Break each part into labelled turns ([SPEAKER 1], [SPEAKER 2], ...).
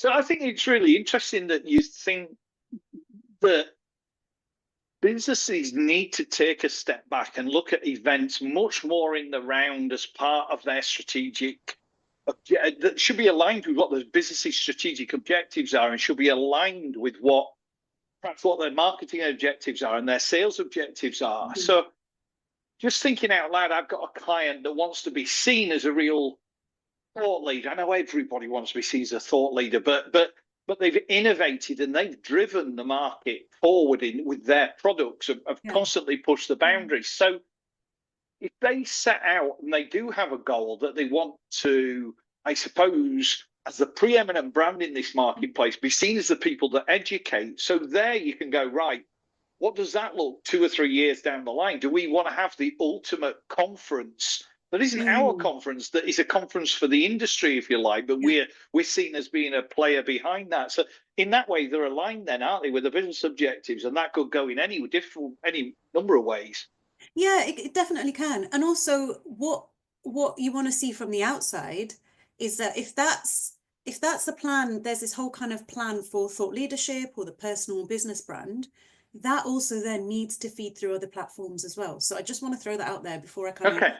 [SPEAKER 1] So I think it's really interesting that you think that businesses need to take a step back and look at events much more in the round as part of their strategic that should be aligned with what the business's strategic objectives are and should be aligned with perhaps what their marketing objectives are and their sales objectives are. Mm-hmm. So just thinking out loud, I've got a client that wants to be seen as a real thought leader. I know everybody wants to be seen as a thought leader, but they've innovated and they've driven the market forward with their products, have constantly pushed the boundaries. So if they set out and they do have a goal that they want to, I suppose, as the preeminent brand in this marketplace, be seen as the people that educate. So there you can go, right, what does that look 2 or 3 years down the line? Do we want to have the ultimate conference that isn't our conference, that is a conference for the industry, if you like, but we're seen as being a player behind that. So in that way, they're aligned then, aren't they, with the business objectives? And that could go in any number of ways.
[SPEAKER 2] Yeah, it definitely can. And also what you want to see from the outside is that if that's the plan, there's this whole kind of plan for thought leadership or the personal business brand, that also then needs to feed through other platforms as well. So I just want to throw that out there before I kind of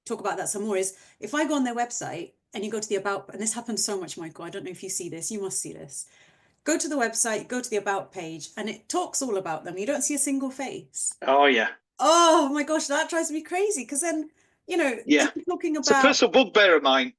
[SPEAKER 2] talk about that some more. Is if I go on their website and you go to the about, and this happens so much, Michael, I don't know if you see this, you must see this. Go to the website, go to the about page, and it talks all about them. You don't see a single face.
[SPEAKER 1] Oh, yeah.
[SPEAKER 2] Oh my gosh, that drives me crazy. Because then, talking about...
[SPEAKER 1] It's a personal bugbear of mine.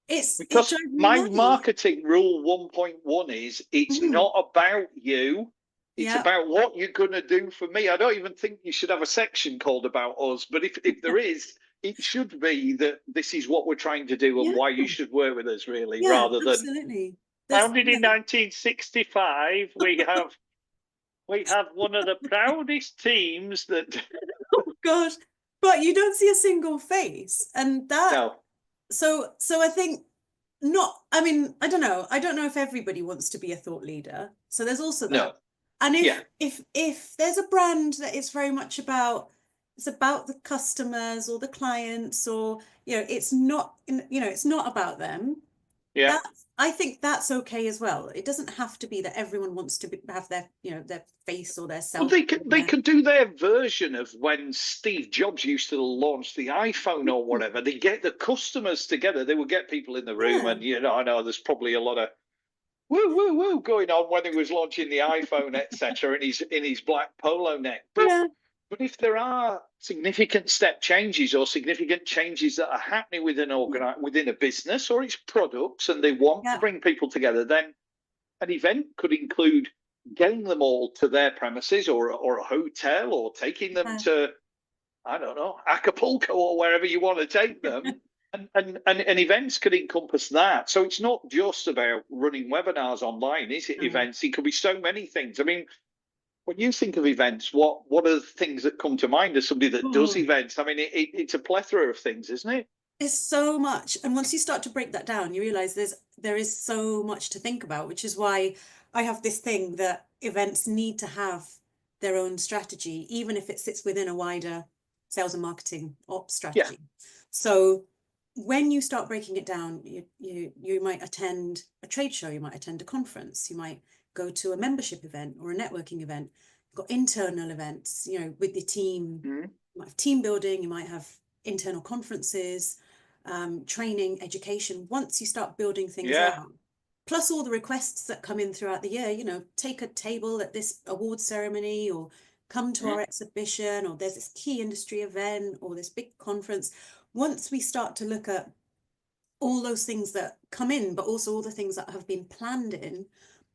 [SPEAKER 2] Because
[SPEAKER 1] my marketing rule 1.1 is it's not about you. It's about what you're going to do for me. I don't even think you should have a section called about us. But if there is, it should be that this is what we're trying to do and why you should work with us, really, rather than founded in 1965. We have one of the proudest teams that.
[SPEAKER 2] Oh gosh, but you don't see a single face, and that. No. So I think not. I mean, I don't know. I don't know if everybody wants to be a thought leader. So there's also that. No. And if there's a brand that is very much about the customers or the clients, or it's not about them. Yeah, I think that's okay as well. It doesn't have to be that everyone wants to have their their face or their self.
[SPEAKER 1] Well, they could do their version of when Steve Jobs used to launch the iPhone or whatever. They get the customers together. They would get people in the room, and I know there's probably a lot of woo woo woo going on when he was launching the iPhone, etc. in his black polo neck. But if there are significant step changes or significant changes that are happening within a business or its products, and they want to bring people together, then an event could include getting them all to their premises or a hotel, or taking them to, I don't know, Acapulco or wherever you want to take them. And events could encompass that. So it's not just about running webinars online, is it? Events, it could be so many things. I mean, when you think of events, what are the things that come to mind as somebody that does events? I mean, it's a plethora of things, isn't it?
[SPEAKER 2] It's so much. And once you start to break that down, you realize there is so much to think about, which is why I have this thing that events need to have their own strategy, even if it sits within a wider sales and marketing ops strategy. So when you start breaking it down, you might attend a trade show, you might attend a conference, you might go to a membership event or a networking event. You've got internal events, with the team. You might have team building, you might have internal conferences, training, education. Once you start building things out, plus all the requests that come in throughout the year, take a table at this award ceremony, or come to our exhibition, or there's this key industry event or this big conference. Once we start to look at all those things that come in, but also all the things that have been planned in,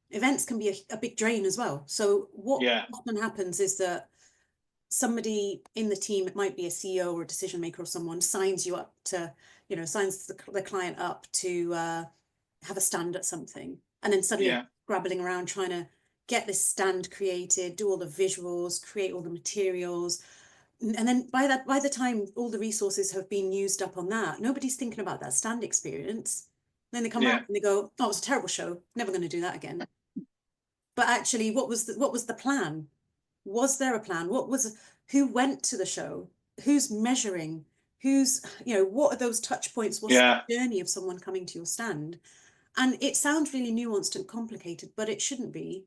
[SPEAKER 2] events can be a big drain as well. So what often happens is that somebody in the team, it might be a CEO or a decision maker or someone, signs you up to, signs the client up to have a stand at something. And then suddenly scrabbling around trying to get this stand created, do all the visuals, create all the materials. And then by the time all the resources have been used up on that, nobody's thinking about that stand experience. Then they come out and they go, "Oh, it was a terrible show. Never going to do that again." But actually, what was the plan? Was there a plan? Who went to the show? Who's measuring? What are those touch points? What's the journey of someone coming to your stand? And it sounds really nuanced and complicated, but it shouldn't be.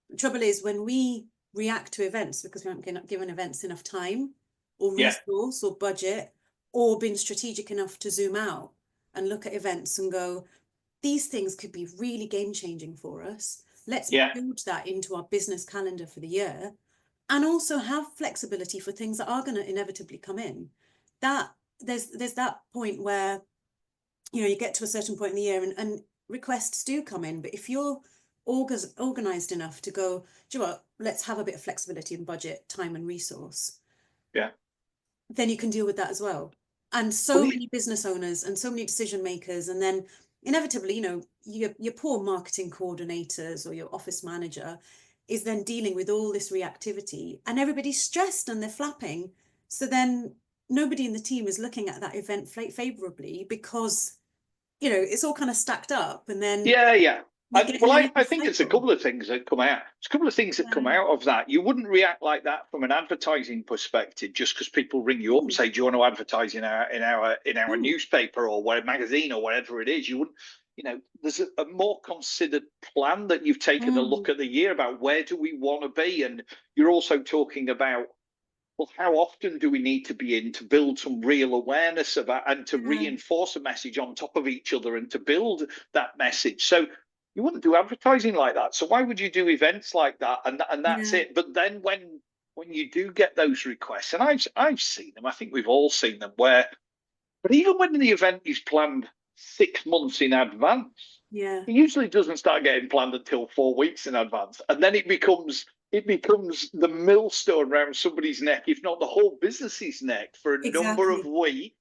[SPEAKER 2] The trouble is when we react to events because we haven't given events enough time or resource or budget, or been strategic enough to zoom out and look at events and go, these things could be really game changing for us. Let's build that into our business calendar for the year, and also have flexibility for things that are going to inevitably come in. That there's that point where, you know, you get to a certain point in the year and requests do come in, but if you're organized enough to go, do you know what, let's have a bit of flexibility in budget, time and resource, then you can deal with that as well. And so many business owners and so many decision makers, and then inevitably, you know, your poor marketing coordinators or your office manager is then dealing with all this reactivity, and everybody's stressed and they're flapping. So then nobody in the team is looking at that event favorably, because, you know, it's all kind of stacked up. And then
[SPEAKER 1] I think it's a couple of things that come out. It's a couple of things that come out of that. You wouldn't react like that from an advertising perspective just because people ring you up and say, "Do you want to advertise in our newspaper or whatever, magazine or whatever it is?" You wouldn't. You know, there's a more considered plan that you've taken a look at the year about where do we want to be, and you're also talking about, well, how often do we need to be in to build some real awareness about and to reinforce a message on top of each other and to build that message. So you wouldn't do advertising like that. So why would you do events like that? And that's it. But then when you do get those requests, and I've seen them, I think we've all seen them, but even when the event is planned 6 months in advance, it usually doesn't start getting planned until 4 weeks in advance, and then it becomes the millstone around somebody's neck, if not the whole business's neck, for a number of weeks.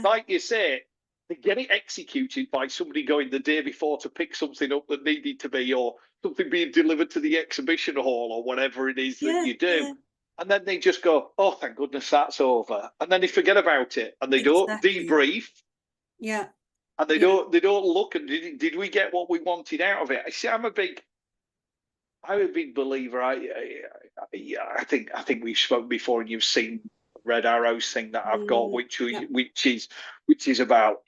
[SPEAKER 1] Like you say, they get it executed by somebody going the day before to pick something up that needed to be, or something being delivered to the exhibition hall or whatever it is that you do. And then they just go, "Oh, thank goodness that's over." And then they forget about it, and they don't debrief. And they don't look and did we get what we wanted out of it? I see. I'm a big believer. I think we've spoken before, and you've seen Red Arrows thing that I've got, which is about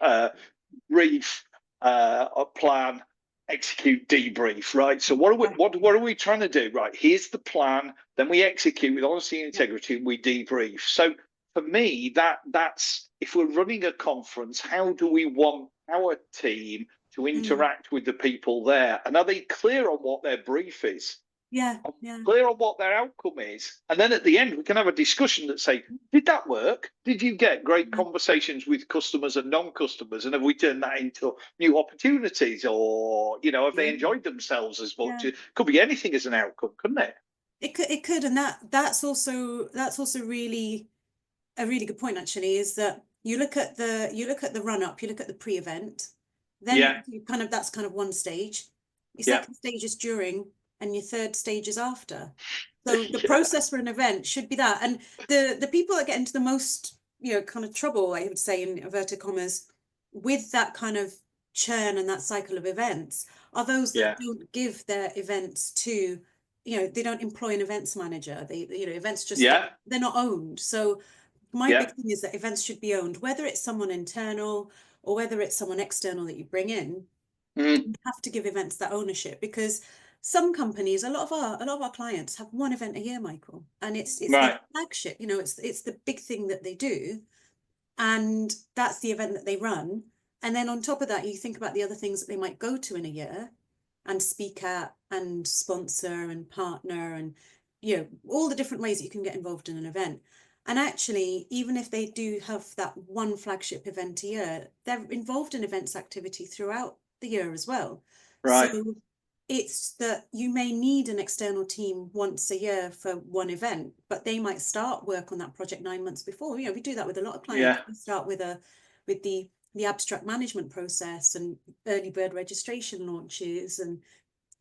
[SPEAKER 1] brief, plan, execute, debrief. Right. So what are we trying to do? Right. Here's the plan. Then we execute with honesty and integrity, and we debrief. So for me, that's, if we're running a conference, how do we want our team to interact with the people there? And are they clear on what their brief is? Clear on what their outcome is? And then at the end, we can have a discussion that say, did that work? Did you get great conversations with customers and non-customers? And have we turned that into new opportunities? Or, you know, have they enjoyed themselves as much? It could be anything as an outcome, couldn't it?
[SPEAKER 2] It could. And that's also really a really good point, actually, is that you look at the run up, you look at the pre-event, then you that's kind of one stage. Your second stage is during, and your third stage is after. So the process for an event should be that. And the people that get into the most, you know, kind of trouble, I would say, in inverted commas, with that kind of churn and that cycle of events are those that don't give their events to, you know, they don't employ an events manager. They, you know, events just they're not owned. So my big thing is that events should be owned, whether it's someone internal or whether it's someone external that you bring in. You have to give events that ownership, because some companies, a lot of our clients have one event a year, Michael, and it's their flagship. You know, it's the big thing that they do, and that's the event that they run. And then on top of that, you think about the other things that they might go to in a year and speak at and sponsor and partner, and, you know, all the different ways that you can get involved in an event. And actually, even if they do have that one flagship event a year, they're involved in events activity throughout the year as well. So it's that you may need an external team once a year for one event, but they might start work on that project 9 months before. You know, we do that with a lot of clients. We start with the abstract management process and early bird registration launches and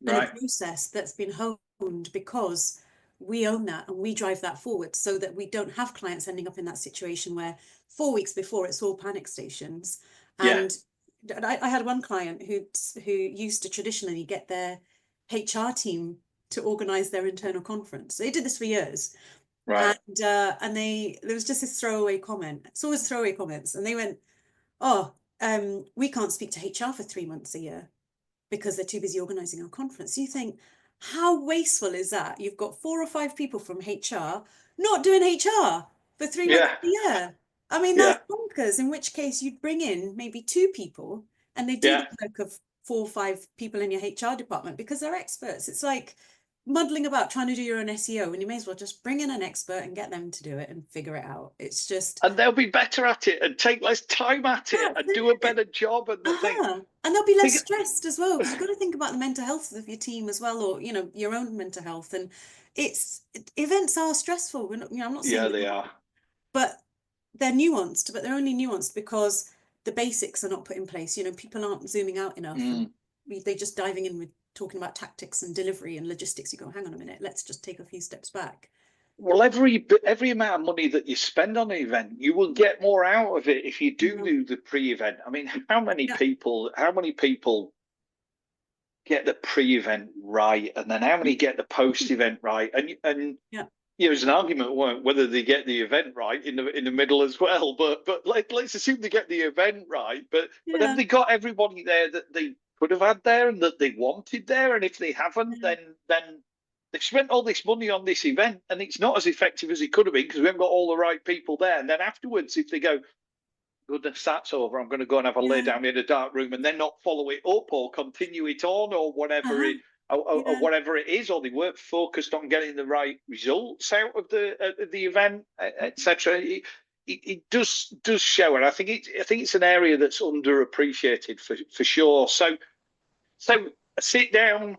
[SPEAKER 2] a process that's been honed because we own that and we drive that forward, so that we don't have clients ending up in that situation where 4 weeks before it's all panic stations. And I had one client who used to traditionally get their HR team to organize their internal conference. They did this for years. And there was just this throwaway comment. It's always throwaway comments. And they went, "Oh, we can't speak to HR for 3 months a year because they're too busy organising our conference. You think, how wasteful is that? You've got 4 or 5 people from HR not doing HR for 3 months
[SPEAKER 1] Yeah,
[SPEAKER 2] a year. I mean,
[SPEAKER 1] yeah,
[SPEAKER 2] that's bonkers, in which case you'd bring in maybe 2 people and they do
[SPEAKER 1] yeah.
[SPEAKER 2] the work of 4 or 5 people in your HR department because they're experts. It's like muddling about trying to do your own SEO, and you may as well just bring in an expert and get them to do it and figure it out. It's just,
[SPEAKER 1] And they'll be better at it and take less time at it and do a better job. And the thing,
[SPEAKER 2] and they'll be less
[SPEAKER 1] think,
[SPEAKER 2] stressed as well, because you've got to think about the mental health of your team as well, or your own mental health. And events are stressful. We're not, I'm not saying
[SPEAKER 1] yeah,
[SPEAKER 2] they're
[SPEAKER 1] they
[SPEAKER 2] not,
[SPEAKER 1] are.
[SPEAKER 2] but they're nuanced. But they're only nuanced because the basics are not put in place. People aren't zooming out enough, and
[SPEAKER 1] Mm.
[SPEAKER 2] they're just diving in with talking about tactics and delivery and logistics. You go, hang on a minute, let's just take a few steps back.
[SPEAKER 1] Well, every amount of money that you spend on an event, you will get more out of it if you do the pre-event. I mean, how many
[SPEAKER 2] Yeah.
[SPEAKER 1] people get the pre-event right, and then how many get the post-event right? And
[SPEAKER 2] Yeah.
[SPEAKER 1] there's an argument whether they get the event right in the middle as well. But let's assume they get the event right. But have
[SPEAKER 2] Yeah.
[SPEAKER 1] they got everybody there that they could have had there and that they wanted there? And if they haven't,
[SPEAKER 2] Yeah.
[SPEAKER 1] then they've spent all this money on this event and it's not as effective as it could have been because we haven't got all the right people there. And then afterwards, if they go, goodness, that's over, I'm going to go and have a lay
[SPEAKER 2] Yeah.
[SPEAKER 1] down in a dark room, and then not follow it up or continue it on or whatever
[SPEAKER 2] Uh-huh.
[SPEAKER 1] or
[SPEAKER 2] Yeah.
[SPEAKER 1] whatever it is, or they weren't focused on getting the right results out of the event, etc. It does show, and I think it's an area that's underappreciated for sure. So a sit down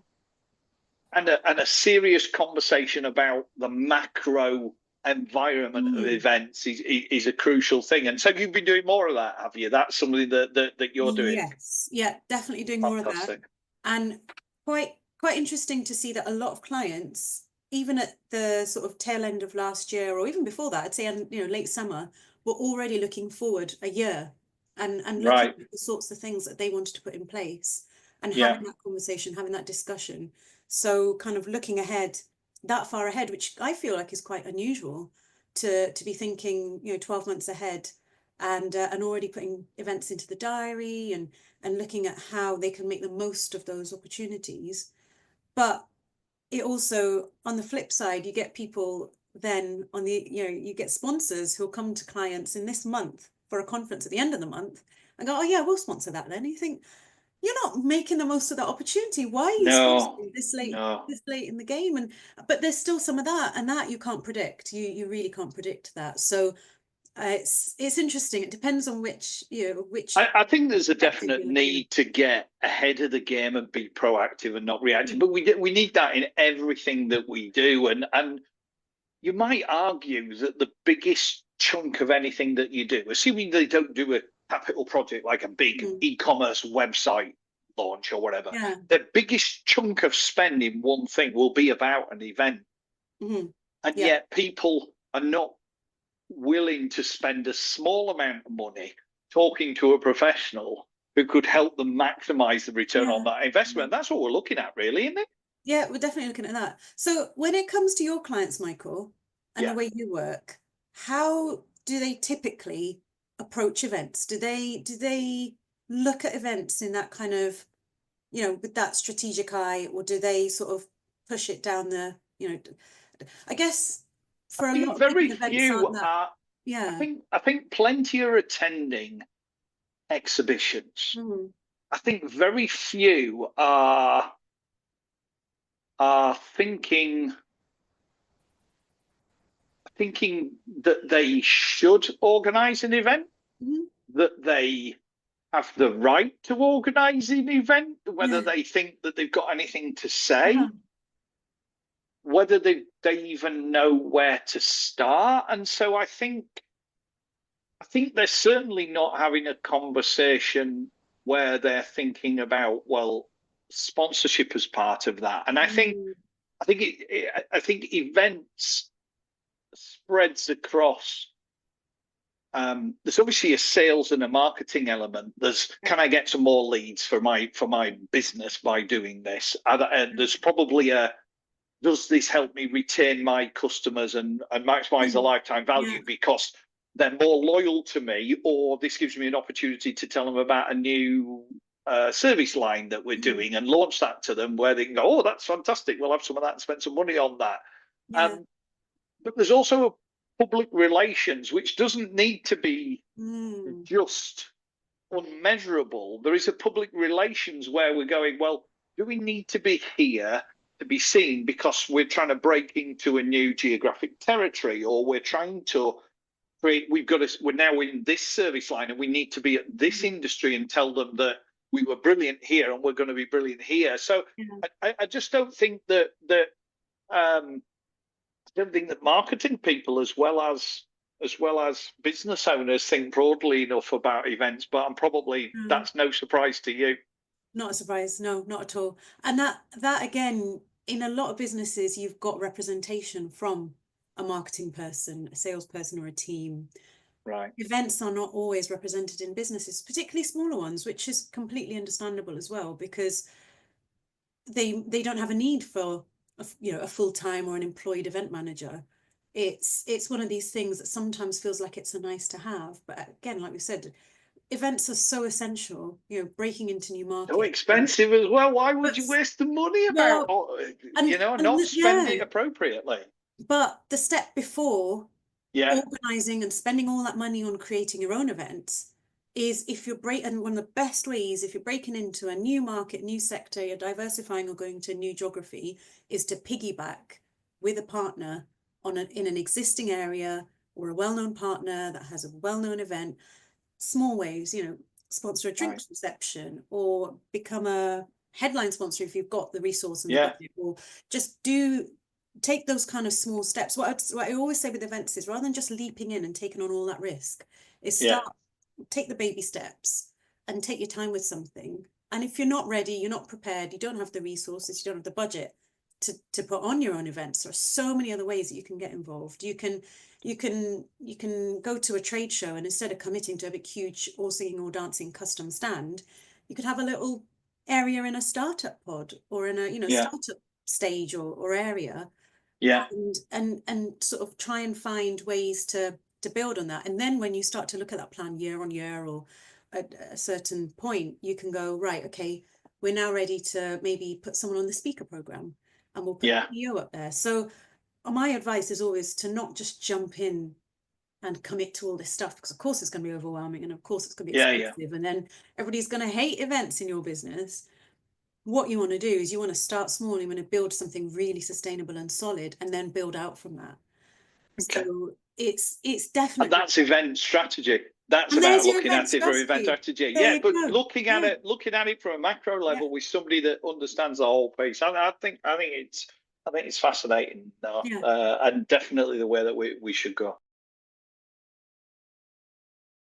[SPEAKER 1] and a serious conversation about the macro environment of
[SPEAKER 2] Mm.
[SPEAKER 1] events is a crucial thing. And so you've been doing more of that, have you? That's something that you're doing.
[SPEAKER 2] Yes, yeah, definitely doing more of that.
[SPEAKER 1] Fantastic.
[SPEAKER 2] And quite interesting to see that a lot of clients, even at the sort of tail end of last year, or even before that, I'd say, late summer, were already looking forward a year and looking
[SPEAKER 1] Right.
[SPEAKER 2] at the sorts of things that they wanted to put in place and
[SPEAKER 1] Yeah.
[SPEAKER 2] having that conversation, having that discussion. So kind of looking ahead, that far ahead, which I feel like is quite unusual to be thinking, 12 months ahead and already putting events into the diary and looking at how they can make the most of those opportunities. But it also, on the flip side, you get people then you get sponsors who'll come to clients in this month for a conference at the end of the month and go, oh yeah, we'll sponsor that then. And you think, you're not making the most of that opportunity. Why are you
[SPEAKER 1] No.
[SPEAKER 2] sponsoring this late
[SPEAKER 1] No.
[SPEAKER 2] in the game? But there's still some of that, and that you can't predict. You really can't predict that. So it's interesting. It depends on which
[SPEAKER 1] I think there's a
[SPEAKER 2] perspective
[SPEAKER 1] definite
[SPEAKER 2] you're looking at.
[SPEAKER 1] need to get ahead of the game and be proactive and not reactive. But we need that in everything that we do. And you might argue that the biggest chunk of anything that you do, assuming they don't do a capital project like a big e-commerce website launch or whatever,
[SPEAKER 2] Yeah.
[SPEAKER 1] the biggest chunk of spend in one thing will be about an event. And
[SPEAKER 2] Yeah.
[SPEAKER 1] yet people are not willing to spend a small amount of money talking to a professional who could help them maximize the return on that investment. That's what we're looking at, really, isn't it?
[SPEAKER 2] Yeah, we're definitely looking at that. So when it comes to your clients, Michael, and the
[SPEAKER 1] Yeah.
[SPEAKER 2] way you work, how do they typically approach events? Do they look at events in that kind of, with that strategic eye, or do they sort of push it down I guess
[SPEAKER 1] I
[SPEAKER 2] for a lot
[SPEAKER 1] think
[SPEAKER 2] of people,
[SPEAKER 1] very
[SPEAKER 2] events
[SPEAKER 1] few
[SPEAKER 2] aren't that,
[SPEAKER 1] are.
[SPEAKER 2] yeah.
[SPEAKER 1] I think plenty are attending exhibitions. I think very few are thinking that they should organise an event, that they have the right to organise an event, whether they think that they've got anything to say, whether they even know where to start. And so I think they're certainly not having a conversation where they're thinking about, well, sponsorship as part of that. And I think events spreads across. There's obviously a sales and a marketing element. Can I get some more leads for my business by doing this? There's probably does this help me retain my customers and maximize the lifetime value? Because they're more loyal to me, or this gives me an opportunity to tell them about a new service line that we're doing and launch that to them, where they can go, oh, that's fantastic, we'll have some of that and spend some money on that.
[SPEAKER 2] Yeah.
[SPEAKER 1] But there's also a public relations, which doesn't need to be just unmeasurable. There is a public relations where we're going, well, do we need to be here to be seen because we're trying to break into a new geographic territory, or we're trying to create, we're now in this service line and we need to be at this industry and tell them that we were brilliant here and we're going to be brilliant here. So I just don't think that I don't think that marketing people, as well as business owners, think broadly enough about events. But I'm probably that's no surprise to you.
[SPEAKER 2] Not a surprise, no, not at all. And that again, in a lot of businesses, you've got representation from a marketing person, a salesperson, or a team.
[SPEAKER 1] Right.
[SPEAKER 2] Events are not always represented in businesses, particularly smaller ones, which is completely understandable as well, because they don't have a need for a full-time or an employed event manager. It's one of these things that sometimes feels like it's a nice to have, but again, like we said, events are so essential, breaking into new markets.
[SPEAKER 1] So expensive as well. Why would you waste the money about, not spend it appropriately?
[SPEAKER 2] But the step before organizing and spending all that money on creating your own events is, and one of the best ways, if you're breaking into a new market, new sector, you're diversifying or going to a new geography, is to piggyback with a partner in an existing area, or a well-known partner that has a well-known event. Small ways, sponsor a drinks reception, or become a headline sponsor if you've got the resource and the budget, or just take those kind of small steps. What I always say with events is, rather than just leaping in and taking on all that risk, is take the baby steps and take your time with something. And if you're not ready, you're not prepared, you don't have the resources, you don't have the budget to put on your own events, there are so many other ways that you can get involved. You can go to a trade show, and instead of committing to a big, huge, all singing, all dancing custom stand, you could have a little area in a startup pod, or in a startup stage or area. And sort of try and find ways to build on that. And then when you start to look at that plan year on year, or at a certain point, you can go, right, okay, we're now ready to maybe put someone on the speaker program, and we'll put a CEO up there. So my advice is always to not just jump in and commit to all this stuff, because of course it's going to be overwhelming, and of course it's going to be expensive, and then everybody's going to hate events in your business. What you want to do is you want to start small, you want to build something really sustainable and solid, and then build out from that. Okay. So it's definitely,
[SPEAKER 1] and that's event strategy. That's about looking at it for event strategy. But looking at it from a macro level with somebody that understands the whole piece. I think it's fascinating, and definitely the way that we should go.